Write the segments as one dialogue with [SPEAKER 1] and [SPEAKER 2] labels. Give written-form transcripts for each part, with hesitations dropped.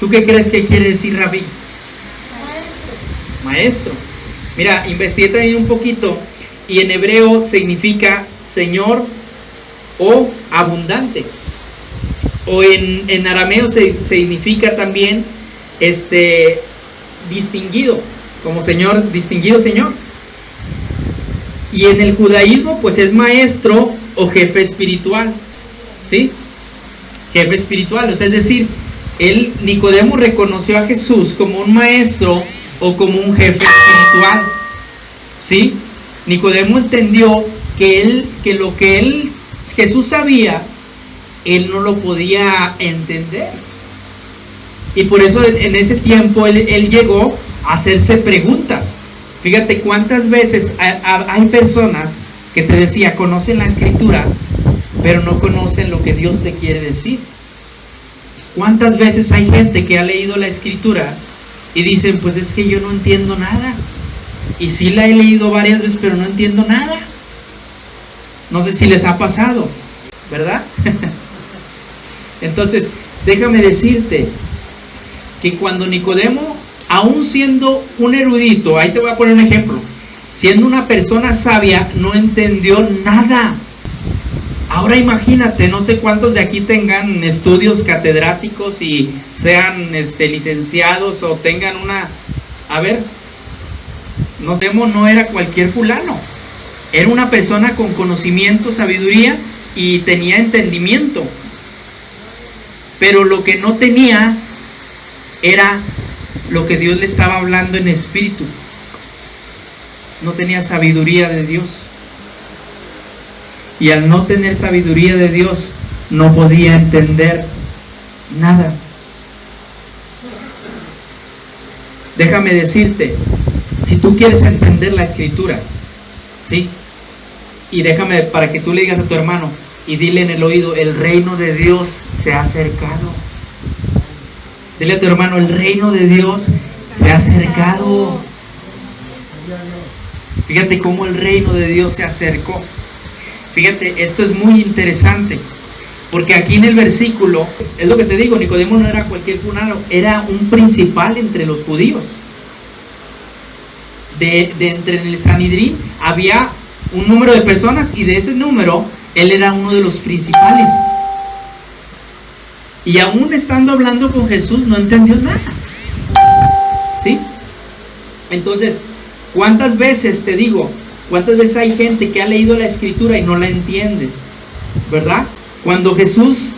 [SPEAKER 1] ¿Tú qué crees que quiere decir rabí? Maestro. Mira, investigué también un poquito y en hebreo significa señor o abundante. O en arameo significa también distinguido, como señor, distinguido señor. Y en el judaísmo pues es maestro o jefe espiritual, ¿sí? Jefe espiritual, o sea, es decir, Nicodemo reconoció a Jesús como un maestro o como un jefe espiritual, ¿sí? Nicodemo entendió que lo que Jesús sabía, él no lo podía entender. Y por eso en ese tiempo él llegó a hacerse preguntas. Fíjate cuántas veces hay personas que te decía, conocen la Escritura, pero no conocen lo que Dios te quiere decir. ¿Cuántas veces hay gente que ha leído la Escritura y dicen, pues es que yo no entiendo nada? Y sí la he leído varias veces, pero no entiendo nada. No sé si les ha pasado, ¿verdad? Entonces, déjame decirte que cuando Nicodemo, aún siendo un erudito, ahí te voy a poner un ejemplo, siendo una persona sabia, no entendió nada. Ahora imagínate, no sé cuántos de aquí tengan estudios catedráticos y sean licenciados o tengan no era cualquier fulano, era una persona con conocimiento, sabiduría y tenía entendimiento, pero lo que no tenía era lo que Dios le estaba hablando en espíritu. No tenía sabiduría de Dios. Y al no tener sabiduría de Dios, no podía entender nada. Déjame decirte, si tú quieres entender la Escritura, ¿sí? Y déjame para que tú le digas a tu hermano y dile en el oído, el reino de Dios se ha acercado. Dile a tu hermano, el reino de Dios se ha acercado. Fíjate cómo el reino de Dios se acercó. Fíjate, esto es muy interesante, porque aquí en el versículo, es lo que te digo, Nicodemo no era cualquier fulano, era un principal entre los judíos. Entre el Sanedrín había un número de personas y de ese número, él era uno de los principales. Y aún estando hablando con Jesús, no entendió nada. ¿Sí? Entonces, ¿cuántas veces te digo? ¿Cuántas veces hay gente que ha leído la Escritura y no la entiende? ¿Verdad? Cuando Jesús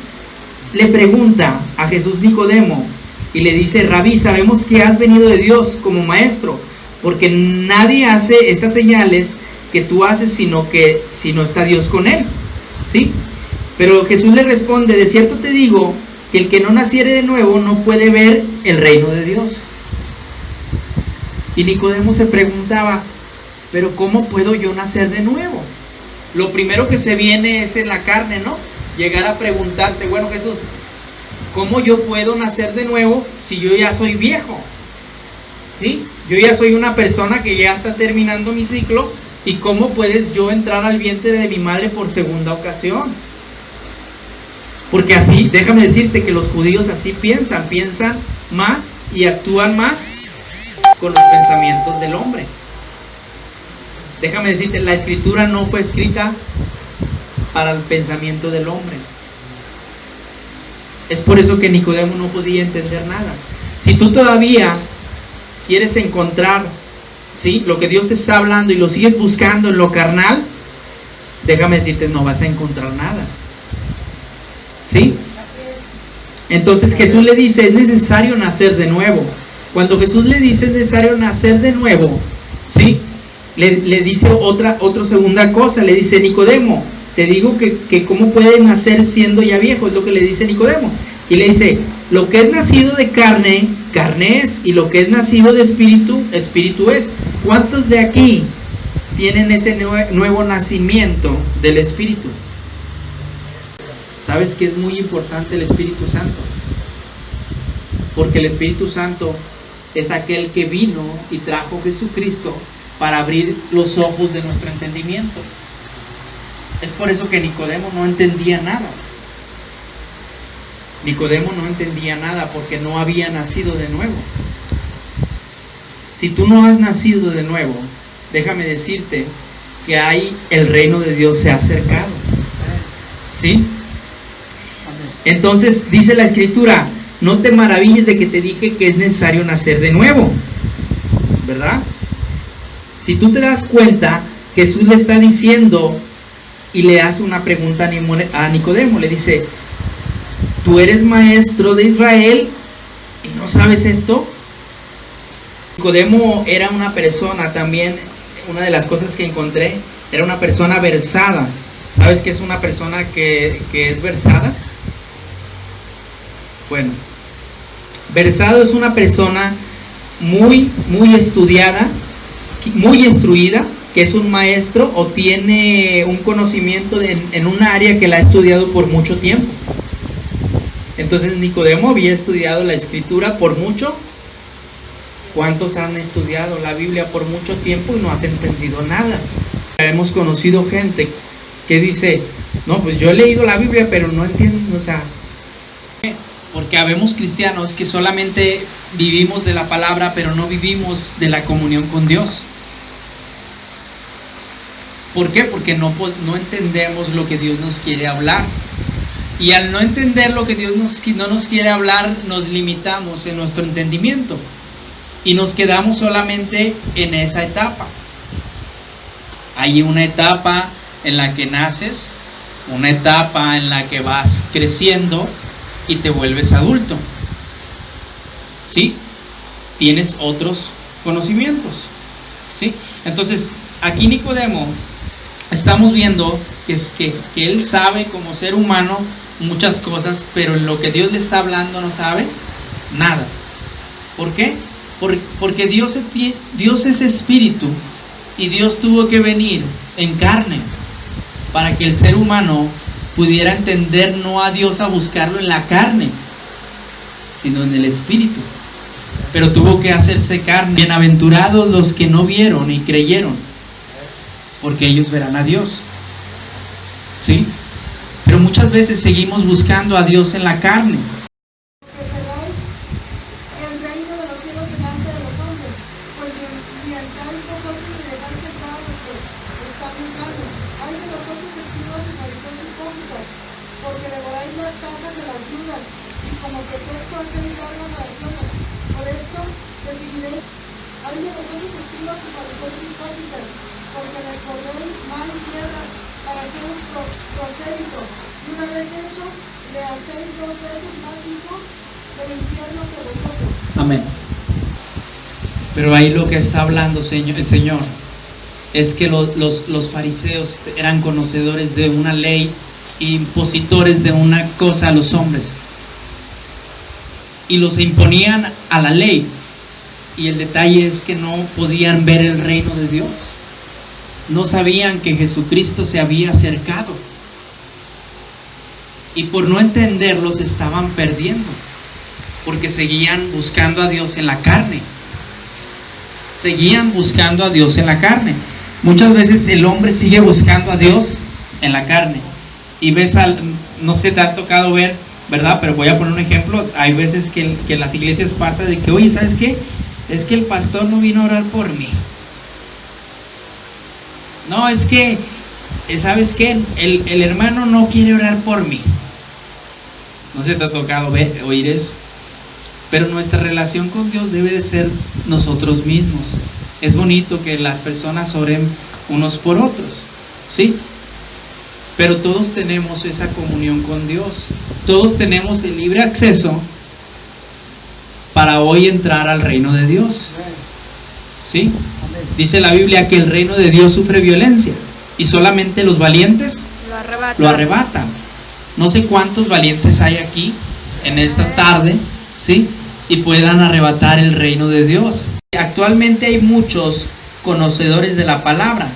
[SPEAKER 1] le pregunta a Jesús Nicodemo y le dice, Rabí, sabemos que has venido de Dios como maestro, porque nadie hace estas señales que tú haces si no está Dios con él. ¿Sí? Pero Jesús le responde, de cierto te digo que el que no naciere de nuevo no puede ver el reino de Dios. Y Nicodemo se preguntaba, pero ¿cómo puedo yo nacer de nuevo? Lo primero que se viene es en la carne, ¿no? Llegar a preguntarse, bueno, Jesús, ¿cómo yo puedo nacer de nuevo si yo ya soy viejo? ¿Sí? Yo ya soy una persona que ya está terminando mi ciclo, ¿y cómo puedes yo entrar al vientre de mi madre por segunda ocasión? Porque así, déjame decirte que los judíos así piensan más y actúan más con los pensamientos del hombre. Déjame decirte, la Escritura no fue escrita para el pensamiento del hombre. Es por eso que Nicodemo no podía entender nada. Si tú todavía quieres encontrar, ¿sí?, lo que Dios te está hablando y lo sigues buscando en lo carnal, déjame decirte, no vas a encontrar nada. ¿Sí? Entonces Jesús le dice, es necesario nacer de nuevo. Cuando Jesús le dice es necesario nacer de nuevo, ¿sí?, le dice otra segunda cosa, le dice, Nicodemo, te digo que cómo puede nacer siendo ya viejo, es lo que le dice Nicodemo. Y le dice, lo que es nacido de carne, carne es, y lo que es nacido de espíritu, espíritu es. ¿Cuántos de aquí tienen ese nuevo nacimiento del Espíritu? ¿Sabes que es muy importante el Espíritu Santo? Porque el Espíritu Santo es aquel que vino y trajo a Jesucristo para abrir los ojos de nuestro entendimiento. Es por eso que Nicodemo no entendía nada. Nicodemo no entendía nada porque no había nacido de nuevo. Si tú no has nacido de nuevo, déjame decirte que el reino de Dios se ha acercado. ¿Sí? Entonces dice la Escritura, no te maravilles de que te dije que es necesario nacer de nuevo, ¿verdad? Si tú te das cuenta, Jesús le está diciendo y le hace una pregunta a Nicodemo, le dice, ¿tú eres maestro de Israel y no sabes esto? Nicodemo era una persona también, una de las cosas que encontré, era una persona versada. ¿Sabes qué es una persona que es versada? Bueno, versado es una persona muy estudiada, muy instruida, que es un maestro o tiene un conocimiento en un área que la ha estudiado por mucho tiempo. Entonces Nicodemo había estudiado la Escritura por mucho. ¿Cuántos han estudiado la Biblia por mucho tiempo y no has entendido nada? Hemos conocido gente que dice, no, pues yo he leído la Biblia pero no entiendo, o sea, porque habemos cristianos que solamente vivimos de la palabra pero no vivimos de la comunión con Dios. ¿Por qué? Porque no entendemos lo que Dios nos quiere hablar. Y al no entender lo que Dios no nos quiere hablar, nos limitamos en nuestro entendimiento. Y nos quedamos solamente en esa etapa. Hay una etapa en la que naces, una etapa en la que vas creciendo y te vuelves adulto. ¿Sí? Tienes otros conocimientos. ¿Sí? Entonces, aquí Nicodemo, estamos viendo que él sabe como ser humano muchas cosas, pero en lo que Dios le está hablando no sabe nada. ¿Por qué? Porque Dios es espíritu y Dios tuvo que venir en carne para que el ser humano pudiera entender no a Dios a buscarlo en la carne, sino en el espíritu. Pero tuvo que hacerse carne. Bienaventurados los que no vieron y creyeron, porque ellos verán a Dios. ¿Sí? Pero muchas veces seguimos buscando a Dios en la carne.
[SPEAKER 2] Porque devoráis las casas de las viudas, y como pretexto hacéis largas oraciones. Por esto decidiréis, hay de vosotros escribas y fariseos hipócritas, porque recorréis mar y tierra para hacer un prosélito, y una vez hecho, le hacéis 2 veces más hijo del infierno que vosotros.
[SPEAKER 1] Amén. Pero ahí lo que está hablando el Señor es que los fariseos eran conocedores de una ley, impositores de una cosa a los hombres, y los imponían a la ley, y el detalle es que no podían ver el reino de Dios, no sabían que Jesucristo se había acercado, y por no entenderlo se estaban perdiendo, porque seguían buscando a Dios en la carne. Seguían buscando a Dios en la carne. Muchas veces el hombre sigue buscando a Dios en la carne. Y ves, no sé, te ha tocado ver, ¿verdad? Pero voy a poner un ejemplo. Hay veces que en las iglesias pasa de que, oye, ¿sabes qué? Es que el pastor no vino a orar por mí. No, es que, ¿sabes qué? El hermano no quiere orar por mí. No sé, te ha tocado oír eso. Pero nuestra relación con Dios debe de ser nosotros mismos. Es bonito que las personas oren unos por otros, ¿sí? Pero todos tenemos esa comunión con Dios. Todos tenemos el libre acceso para hoy entrar al reino de Dios, ¿sí? Dice la Biblia que el reino de Dios sufre violencia y solamente los valientes lo arrebatan. No sé cuántos valientes hay aquí en esta tarde, ¿sí? Y puedan arrebatar el reino de Dios. Actualmente hay muchos conocedores de la palabra,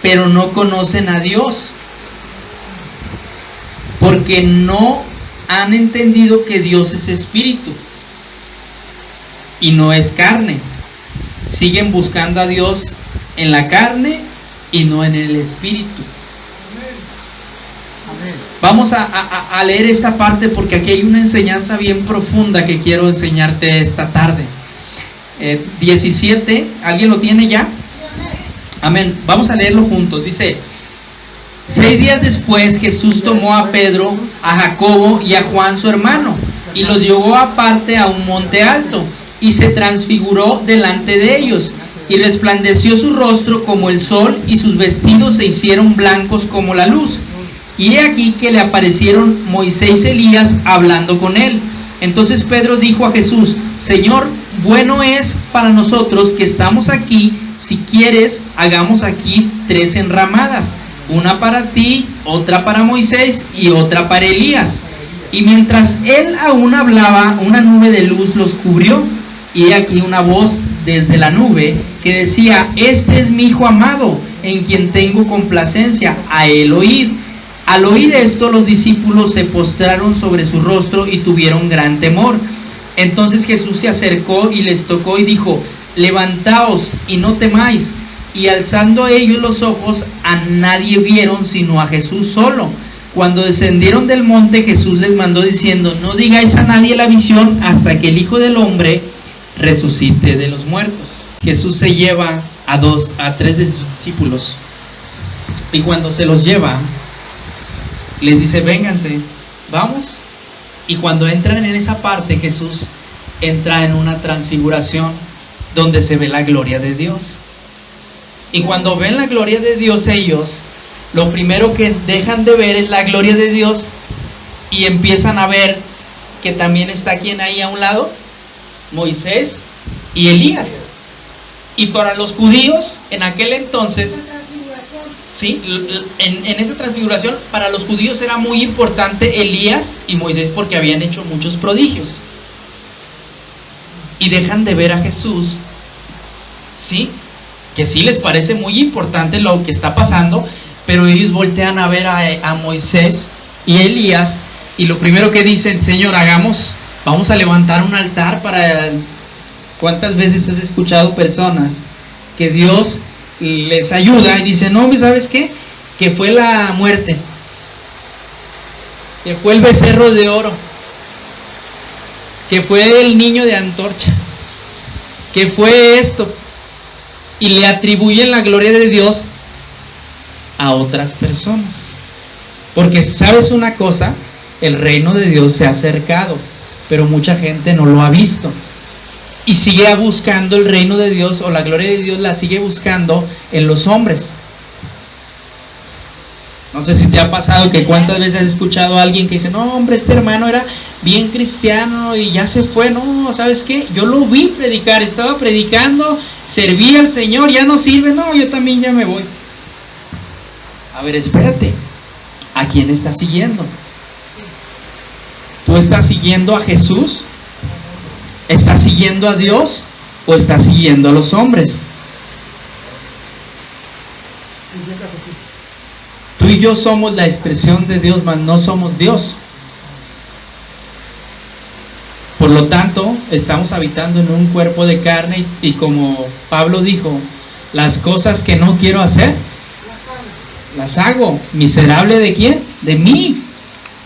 [SPEAKER 1] pero no conocen a Dios, porque no han entendido que Dios es espíritu y no es carne. Siguen buscando a Dios en la carne y no en el espíritu. Vamos a leer esta parte porque aquí hay una enseñanza bien profunda que quiero enseñarte esta tarde. 17, ¿alguien lo tiene ya? Amén. Vamos a leerlo juntos. Dice: 6 días después Jesús tomó a Pedro, a Jacobo y a Juan su hermano, y los llevó aparte a un monte alto, y se transfiguró delante de ellos, y resplandeció su rostro como el sol, y sus vestidos se hicieron blancos como la luz. Y he aquí que le aparecieron Moisés y Elías hablando con él. Entonces Pedro dijo a Jesús: Señor, bueno es para nosotros que estamos aquí. Si quieres, hagamos aquí 3 enramadas, una para ti, otra para Moisés y otra para Elías. Y mientras él aún hablaba, una nube de luz los cubrió, y he aquí una voz desde la nube que decía: Este es mi Hijo amado, en quien tengo complacencia, a él oíd. Al oír esto, los discípulos se postraron sobre su rostro y tuvieron gran temor. Entonces Jesús se acercó y les tocó y dijo: Levantaos y no temáis. Y alzando ellos los ojos, a nadie vieron sino a Jesús solo. Cuando descendieron del monte, Jesús les mandó diciendo: No digáis a nadie la visión hasta que el Hijo del Hombre resucite de los muertos. Jesús se lleva a 3 de sus discípulos, y cuando se los lleva, les dice: vénganse, vamos. Y cuando entran en esa parte, Jesús entra en una transfiguración donde se ve la gloria de Dios. Y cuando ven la gloria de Dios ellos, lo primero que dejan de ver es la gloria de Dios, y empiezan a ver que también está quien ahí a un lado, Moisés y Elías. Y para los judíos en aquel entonces, sí, en esa transfiguración, para los judíos era muy importante Elías y Moisés porque habían hecho muchos prodigios. Y dejan de ver a Jesús, ¿sí? Que sí les parece muy importante lo que está pasando, pero ellos voltean a ver a Moisés y Elías, y lo primero que dicen: Señor, vamos a levantar un altar para... ¿Cuántas veces has escuchado personas que Dios les ayuda y dicen: no, ¿sabes qué? Que fue la muerte, que fue el becerro de oro, que fue el niño de antorcha, que fue esto, y le atribuyen la gloria de Dios a otras personas. Porque sabes una cosa, el reino de Dios se ha acercado, pero mucha gente no lo ha visto y sigue buscando el reino de Dios, o la gloria de Dios la sigue buscando en los hombres. No sé si te ha pasado que cuántas veces has escuchado a alguien que dice: no, hombre, este hermano era bien cristiano y ya se fue. No, ¿sabes qué? Yo lo vi predicar, estaba predicando, servía al Señor, ya no sirve. No, yo también ya me voy. A ver, espérate, ¿a quién estás siguiendo? ¿Tú estás siguiendo a Jesús? ¿Estás siguiendo a Dios o estás siguiendo a los hombres? Tú y yo somos la expresión de Dios, mas no somos Dios. Por lo tanto, estamos habitando en un cuerpo de carne, y como Pablo dijo: las cosas que no quiero hacer, las hago. ¿Miserable de quién? De mí.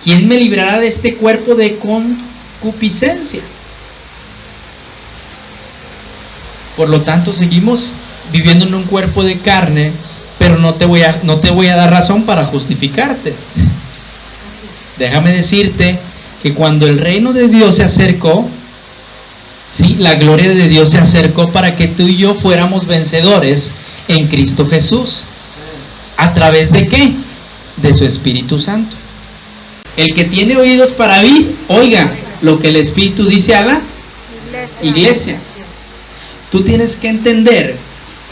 [SPEAKER 1] ¿Quién me librará de este cuerpo de concupiscencia? Por lo tanto, seguimos viviendo en un cuerpo de carne, pero no te voy a dar razón para justificarte. Déjame decirte que cuando el reino de Dios se acercó, sí, la gloria de Dios se acercó para que tú y yo fuéramos vencedores en Cristo Jesús. ¿A través de qué? De su Espíritu Santo. El que tiene oídos para oír, oiga lo que el Espíritu dice a la iglesia. Tú tienes que entender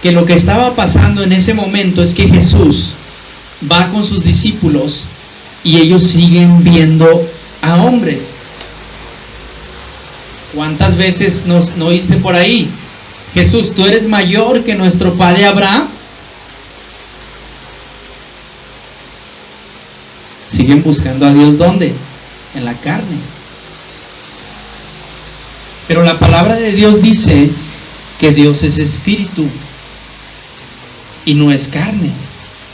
[SPEAKER 1] que lo que estaba pasando en ese momento es que Jesús va con sus discípulos y ellos siguen viendo a hombres. ¿Cuántas veces no oíste por ahí? Jesús, tú eres mayor que nuestro padre Abraham. Siguen buscando a Dios, ¿dónde? En la carne. Pero la palabra de Dios dice que Dios es espíritu y no es carne.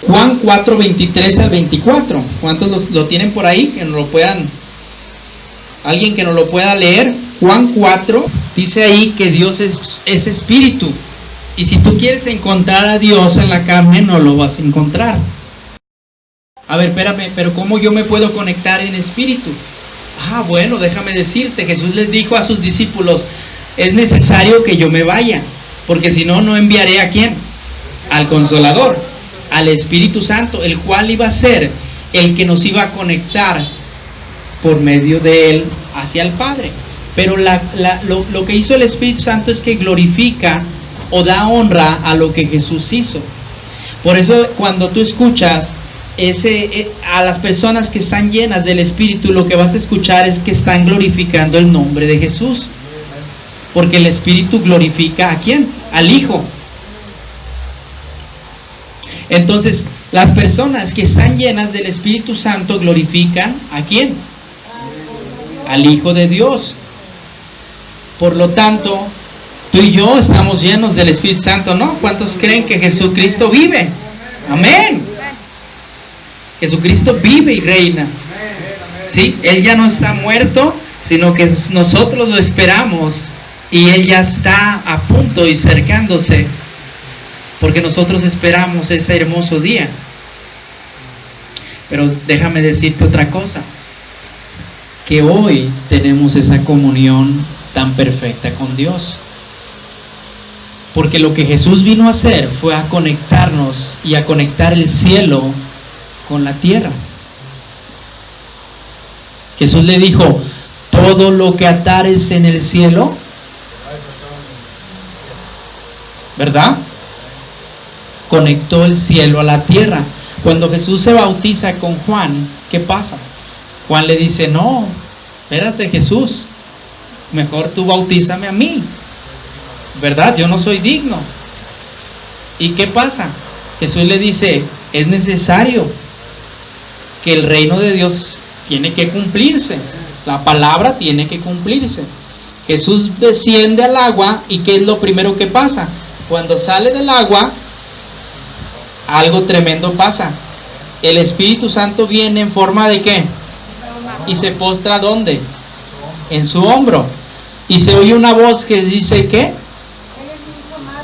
[SPEAKER 1] Juan 4, 23 al 24. ¿Cuántos lo tienen por ahí? Que nos lo puedan, alguien que nos lo pueda leer. Juan 4 dice ahí que Dios es espíritu. Y si tú quieres encontrar a Dios en la carne, no lo vas a encontrar. A ver, espérame, pero ¿cómo yo me puedo conectar en espíritu? Ah, bueno, déjame decirte, Jesús les dijo a sus discípulos, es necesario que yo me vaya, porque si no, no enviaré ¿a quién? Al Consolador, al Espíritu Santo, el cual iba a ser el que nos iba a conectar por medio de él hacia el Padre. Pero lo que hizo el Espíritu Santo es que glorifica o da honra a lo que Jesús hizo. Por eso cuando tú escuchas a las personas que están llenas del Espíritu, lo que vas a escuchar es que están glorificando el nombre de Jesús. Porque el Espíritu glorifica ¿a quién? Al Hijo. Entonces, las personas que están llenas del Espíritu Santo glorifican ¿a quién? Al Hijo de Dios. Por lo tanto, tú y yo estamos llenos del Espíritu Santo, ¿no? ¿Cuántos creen que Jesucristo vive? Amén. Jesucristo vive y reina. Sí, Él ya no está muerto, sino que nosotros lo esperamos y Él ya está a punto y cercándose, porque nosotros esperamos ese hermoso día. Pero déjame decirte otra cosa, que hoy tenemos esa comunión tan perfecta con Dios, porque lo que Jesús vino a hacer fue a conectarnos y a conectar el cielo con la tierra. Jesús le dijo, todo lo que atares en el cielo, ¿verdad? Conectó el cielo a la tierra. Cuando Jesús se bautiza con Juan, ¿qué pasa? Juan le dice, no, espérate Jesús, mejor tú bautízame a mí, ¿verdad? Yo no soy digno. ¿Y qué pasa? Jesús le dice, es necesario que el reino de Dios tiene que cumplirse, la palabra tiene que cumplirse. Jesús desciende al agua y ¿qué es lo primero que pasa? Cuando sale del agua, algo tremendo pasa. El Espíritu Santo viene en forma de ¿qué? Y se postra ¿dónde? En su hombro. Y se oye una voz que dice ¿qué?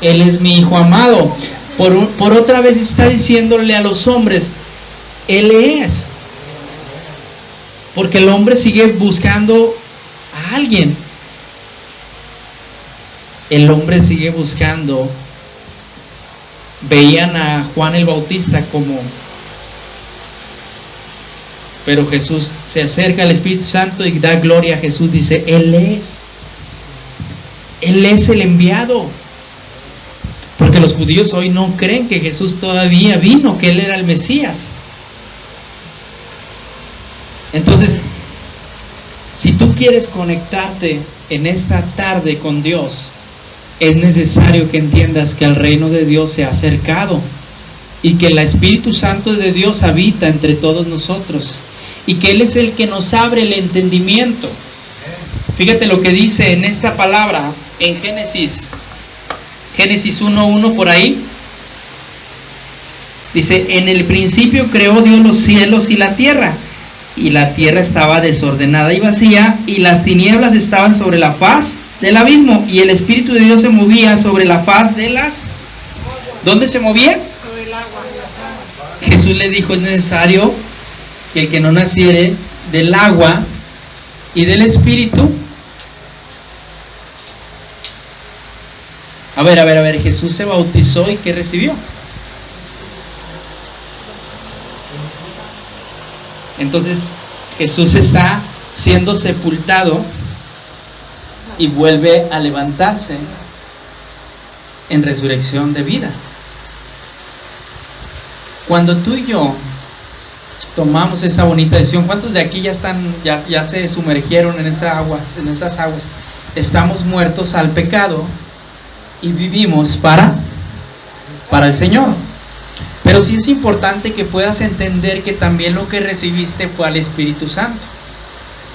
[SPEAKER 1] Él es mi Hijo amado. Por otra vez está diciéndole a los hombres, Él es. Porque el hombre sigue buscando a alguien. El hombre sigue buscando. Veían a Juan el Bautista como, pero Jesús se acerca al Espíritu Santo y da gloria a Jesús, dice, Él es el enviado. Porque los judíos hoy no creen que Jesús todavía vino, que Él era el Mesías. Entonces, si tú quieres conectarte en esta tarde con Dios, es necesario que entiendas que el reino de Dios se ha acercado y que el Espíritu Santo de Dios habita entre todos nosotros y que Él es el que nos abre el entendimiento. Fíjate lo que dice en esta palabra en Génesis 1:1 por ahí. Dice, en el principio creó Dios los cielos y la tierra estaba desordenada y vacía, y las tinieblas estaban sobre la faz del abismo, y el Espíritu de Dios se movía sobre la faz de las... ¿Dónde se movía?
[SPEAKER 2] Sobre el agua.
[SPEAKER 1] Jesús le dijo, es necesario que el que no naciere del agua y del Espíritu... A ver, Jesús se bautizó y ¿qué recibió? Entonces Jesús está siendo sepultado y vuelve a levantarse en resurrección de vida. Cuando tú y yo tomamos esa bonita decisión, ¿cuántos de aquí ya se sumergieron en esas aguas? Estamos muertos al pecado y vivimos para el Señor. Pero sí es importante que puedas entender que también lo que recibiste fue al Espíritu Santo.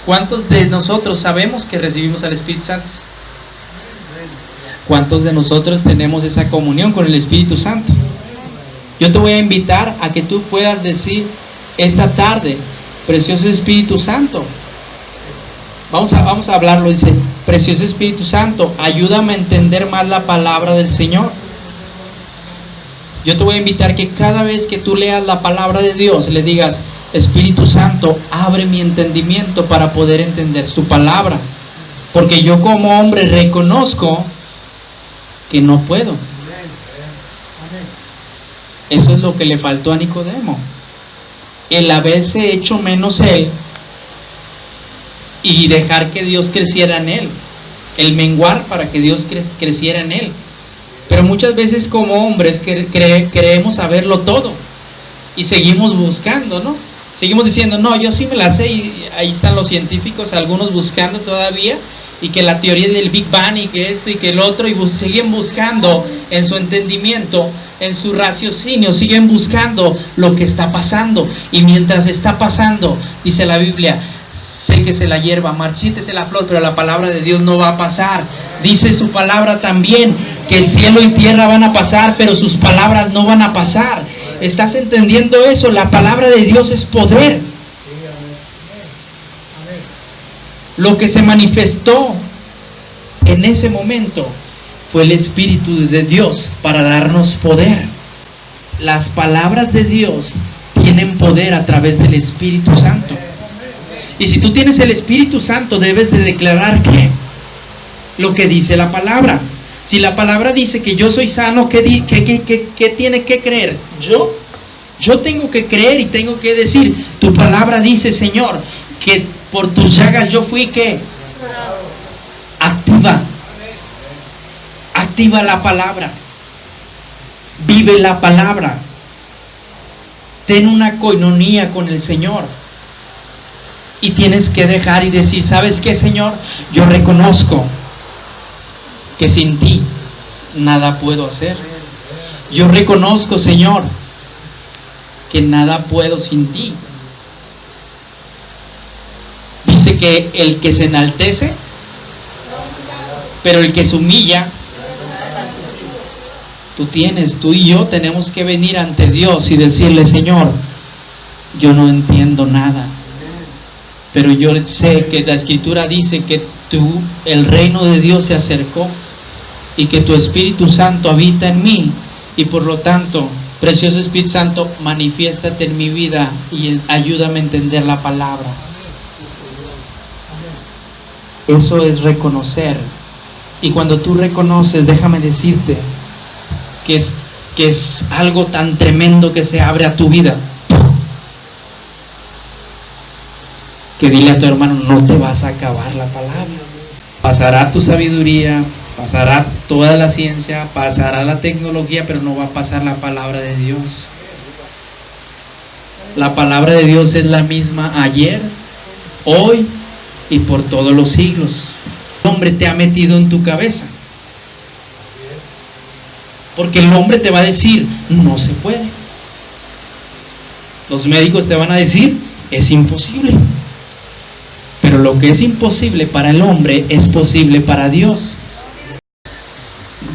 [SPEAKER 1] ¿Cuántos de nosotros sabemos que recibimos al Espíritu Santo? ¿Cuántos de nosotros tenemos esa comunión con el Espíritu Santo? Yo te voy a invitar a que tú puedas decir esta tarde: precioso Espíritu Santo, vamos a hablarlo. Dice: precioso Espíritu Santo, ayúdame a entender más la palabra del Señor. Yo te voy a invitar que cada vez que tú leas la palabra de Dios, le digas: Espíritu Santo, abre mi entendimiento para poder entender tu palabra, porque yo como hombre reconozco que no puedo. Eso es lo que le faltó a Nicodemo, el haberse hecho menos él y dejar que Dios creciera en él, el menguar para que Dios creciera en él. Pero muchas veces como hombres creemos saberlo todo y seguimos buscando, ¿no? Seguimos diciendo: no, yo sí me la sé, y ahí están los científicos, algunos buscando todavía, y que la teoría del Big Bang y que esto y que el otro, y siguen buscando en su entendimiento, en su raciocinio, siguen buscando lo que está pasando. Y mientras está pasando, dice la Biblia: séquese la hierba, marchítese la flor, pero la palabra de Dios no va a pasar. Dice su palabra también que el cielo y tierra van a pasar, pero sus palabras no van a pasar. ¿Estás entendiendo eso? La palabra de Dios es poder. Lo que se manifestó en ese momento fue el Espíritu de Dios para darnos poder. Las palabras de Dios tienen poder a través del Espíritu Santo. Y si tú tienes el Espíritu Santo, debes de declarar ¿qué? Lo que dice la palabra. Si la palabra dice que yo soy sano, ¿qué tiene que creer? Yo tengo que creer y tengo que decir: tu palabra dice, Señor, que por tus llagas yo fui ¿qué? Activa la palabra. Vive la palabra. Ten una coinonía con el Señor. Y tienes que dejar y decir: ¿sabes qué, Señor? Yo reconozco que sin ti nada puedo hacer. Yo reconozco, Señor, que nada puedo sin ti. Dice que el que se enaltece, pero el que se humilla, tú y yo tenemos que venir ante Dios y decirle: Señor, yo no entiendo nada, pero yo sé que la Escritura dice que el reino de Dios se acercó y que tu Espíritu Santo habita en mí, y por lo tanto, precioso Espíritu Santo, manifiéstate en mi vida y ayúdame a entender la palabra. Eso es reconocer. Y cuando tú reconoces, déjame decirte que es algo tan tremendo que se abre a tu vida, que dile a tu hermano: no te vas a acabar la palabra. Pasará tu sabiduría, pasará toda la ciencia, pasará la tecnología, pero no va a pasar la palabra de Dios. La palabra de Dios es la misma ayer, hoy y por todos los siglos. El hombre te ha metido en tu cabeza, porque el hombre te va a decir: no se puede. Los médicos te van a decir: es imposible. Pero lo que es imposible para el hombre es posible para Dios.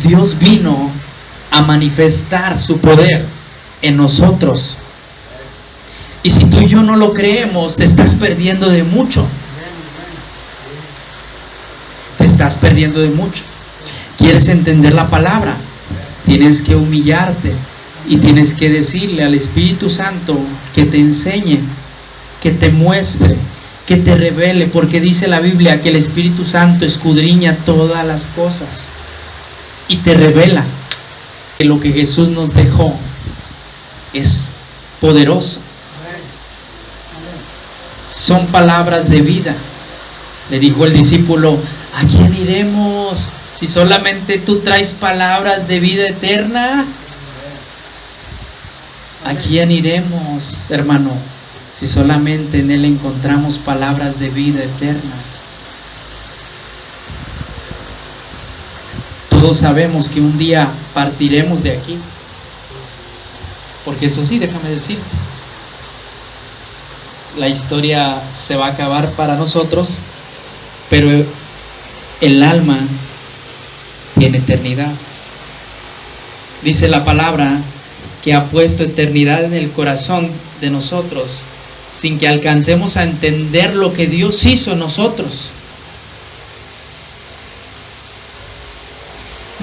[SPEAKER 1] Dios vino a manifestar su poder en nosotros. Y si tú y yo no lo creemos, te estás perdiendo de mucho. Te estás perdiendo de mucho. ¿Quieres entender la palabra? Tienes que humillarte y tienes que decirle al Espíritu Santo que te enseñe, que te muestre, que te revele, porque dice la Biblia que el Espíritu Santo escudriña todas las cosas y te revela que lo que Jesús nos dejó es poderoso. Son palabras de vida. Le dijo el discípulo: ¿a quién iremos si solamente tú traes palabras de vida eterna? ¿A quién iremos, hermano, si solamente en Él encontramos palabras de vida eterna? Todos sabemos que un día partiremos de aquí, porque eso sí, déjame decirte, la historia se va a acabar para nosotros, pero el alma tiene eternidad. Dice la palabra que ha puesto eternidad en el corazón de nosotros, sin que alcancemos a entender lo que Dios hizo en nosotros.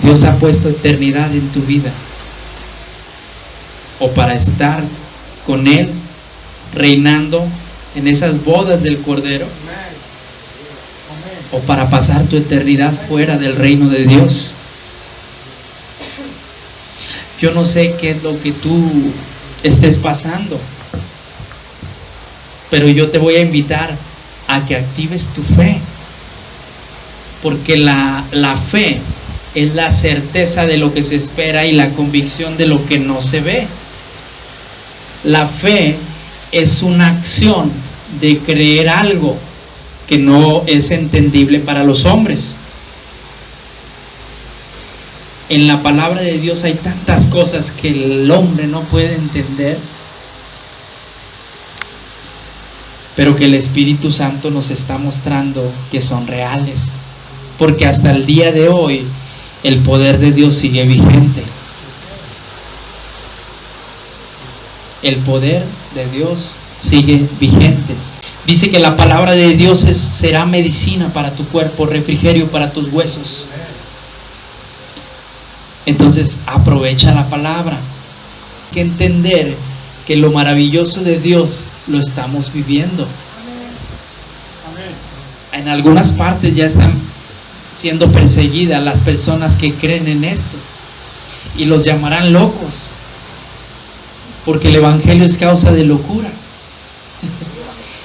[SPEAKER 1] Dios ha puesto eternidad en tu vida, o para estar con Él, reinando en esas bodas del Cordero, o para pasar tu eternidad fuera del reino de Dios. Yo no sé qué es lo que tú estés pasando, pero yo te voy a invitar a que actives tu fe, porque la fe es la certeza de lo que se espera y la convicción de lo que no se ve. La fe es una acción de creer algo que no es entendible para los hombres. En la palabra de Dios hay tantas cosas que el hombre no puede entender, pero que el Espíritu Santo nos está mostrando que son reales, porque hasta el día de hoy el poder de Dios sigue vigente. El poder de Dios sigue vigente. Dice que la palabra de Dios será medicina para tu cuerpo, refrigerio para tus huesos. Entonces aprovecha la palabra. Hay que entender que lo maravilloso de Dios lo estamos viviendo. En algunas partes ya están siendo perseguidas las personas que creen en esto, y los llamarán locos, porque el evangelio es causa de locura.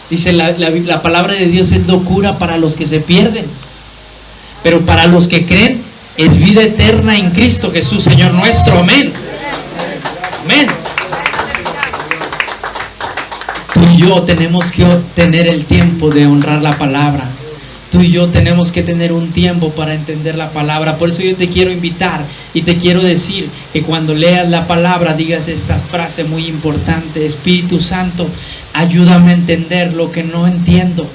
[SPEAKER 1] Dice la palabra de Dios es locura para los que se pierden, pero para los que creen es vida eterna en Cristo Jesús, Señor nuestro. Amén. Amén. Tú y yo tenemos que tener el tiempo de honrar la palabra. Tú y yo tenemos que tener un tiempo para entender la palabra. Por eso yo te quiero invitar y te quiero decir que cuando leas la palabra digas esta frase muy importante: Espíritu Santo, ayúdame a entender lo que no entiendo.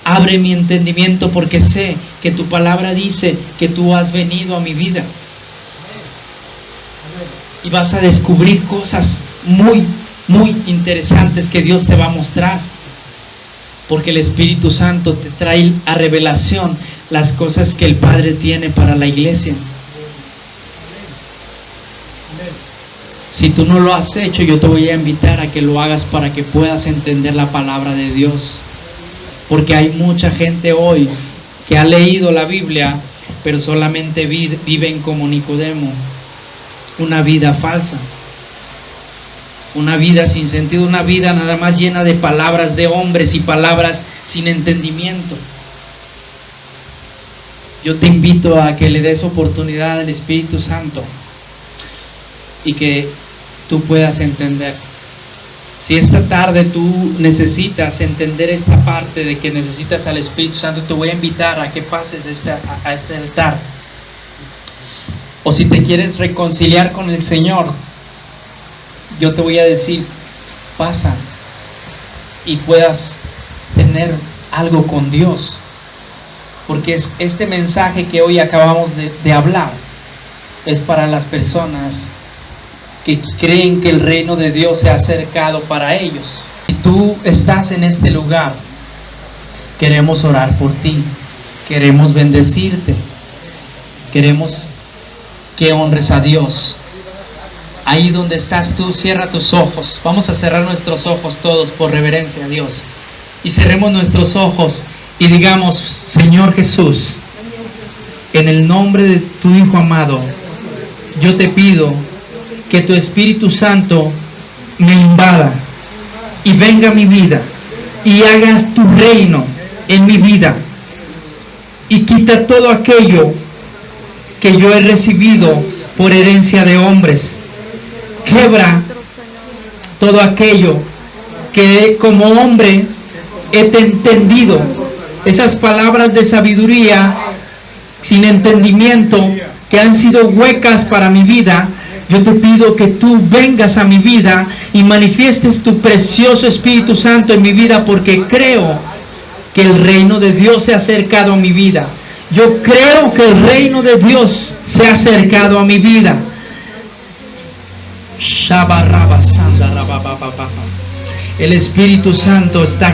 [SPEAKER 1] Abre mi entendimiento, porque sé que tu palabra dice que tú has venido a mi vida. Y vas a descubrir cosas muy, muy interesantes que Dios te va a mostrar. Porque el Espíritu Santo te trae a revelación las cosas que el Padre tiene para la iglesia. Si tú no lo has hecho, yo te voy a invitar a que lo hagas para que puedas entender la palabra de Dios. Porque hay mucha gente hoy que ha leído la Biblia, pero solamente viven como Nicodemo, una vida falsa. Una vida sin sentido, una vida nada más llena de palabras de hombres y palabras sin entendimiento. Yo te invito a que le des oportunidad al Espíritu Santo y que tú puedas entender. Si esta tarde tú necesitas entender esta parte de que necesitas al Espíritu Santo, te voy a invitar a que pases a este altar. O si te quieres reconciliar con el Señor, yo te voy a decir, pasa y puedas tener algo con Dios, porque este mensaje que hoy acabamos de hablar es para las personas que creen que el reino de Dios se ha acercado para ellos. Si tú estás en este lugar, queremos orar por ti, queremos bendecirte, queremos que honres a Dios. Ahí donde estás tú, cierra tus ojos. Vamos a cerrar nuestros ojos todos por reverencia a Dios. Y cerremos nuestros ojos y digamos: Señor Jesús, en el nombre de tu Hijo amado, yo te pido que tu Espíritu Santo me invada y venga a mi vida y hagas tu reino en mi vida, y quita todo aquello que yo he recibido por herencia de hombres. Quebra todo aquello que como hombre he entendido, esas palabras de sabiduría sin entendimiento que han sido huecas para mi vida. Yo te pido que tú vengas a mi vida y manifiestes tu precioso Espíritu Santo en mi vida, porque creo que el reino de Dios se ha acercado a mi vida. Yo creo que el reino de Dios se ha acercado a mi vida. El Espíritu Santo está